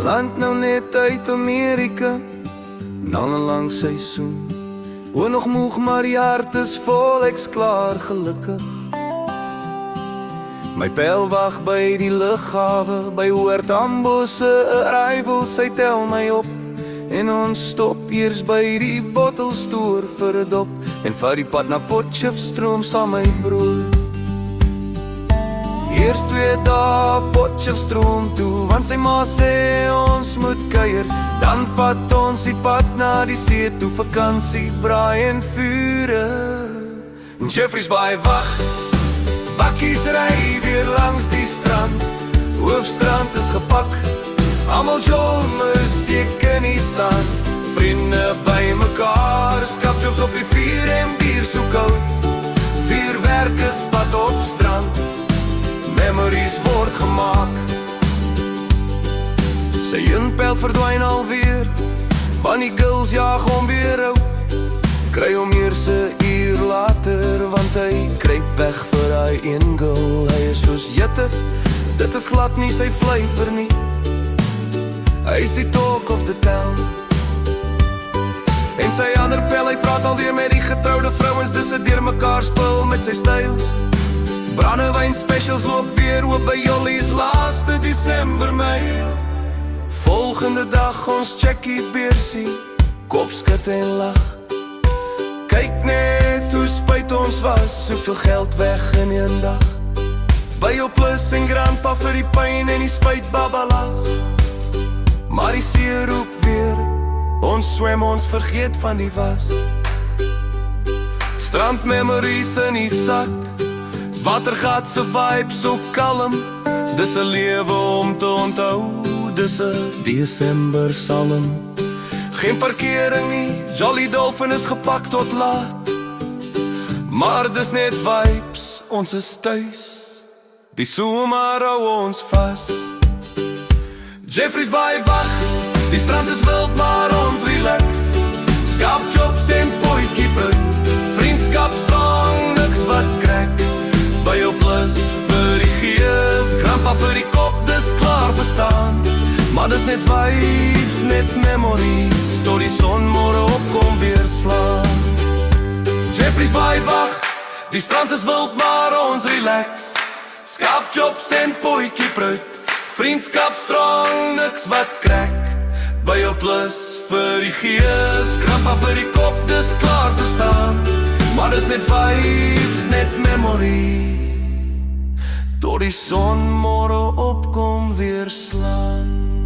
Land nou net uit Amerika, na 'n lang seisoen. O, nog moeg, maar die hart is vol, ek's klaar gelukkig. My pel wag by die lughawe, by Hoër-Tambo se arrival. Sy tel my op en ons stop eers by die bottelstoer vir 'n dop. En vat die pad na Potchefstroom saam my broer. Eers 2 dae Potchefstroom toe, want sy ma sê ons moet kuier. Dan vat ons die pad na die see toe, vakansie, braai en vure. Jeffreys Bay wag, bakkies ry weer langs die strand. Hoofstrand is gepak, almal jol musiek in die sand. Vriende by mekaar, skapjobs op die vuur en bier so koud. Vuurwerk is pad op strand, memories word gemaak. Sy inpel verdwyn alweer, want die girls jaag hom weer ou. Kry hom eers 'n uur later, want hy kruip weg vir hy een girl. Hy is soos jitte, dit is glad nie sy flavor nie. Hy is die talk of the town. En sy ander pel, hy praat alweer met die getrouwde vrouens. Dis 'n deurmekaar spul met sy styl. Brandewyn specials loop weer oop by Jolly's laaste Desember mail. Volgende dag ons checkie beursie, kopskit en lach. Kyk net hoe spyt ons was, soveel geld weg in een dag. By jou plus en grandpa vir die pyn en die spyt babalas. Maar die see roep weer, ons swem, ons vergeet van die was. Strand memories in die sak, watergat se vibe so kalm. Dis 'n lewe om te onthou, dis 'n Desember salm. Geen parkering nie, Jolly Dolphin is gepak tot laat. Maar dis net vibes, ons is thuis. Die somer hou ons vas. Jeffreys Bay wag, die strand is wild maar ons relax. Skapjobs en potjie put, vriendskap strong, niks wat krek. By jou plus vir die gees, grandpa vir die kop, dis klaar verstaan. Maar dis net vibes, net memories, tot die son môre opkom weer slaan. Jeffreys Bay wag, die strand is wild maar ons relax. Skapjobs en potjie prut, vriendskap strong, niks wat krek. By jou plus vir die gees, grandpa vir die kop, dis klaar verstaan. Maar dis net vibes, net memory, tot die son môre opkom weer slaan.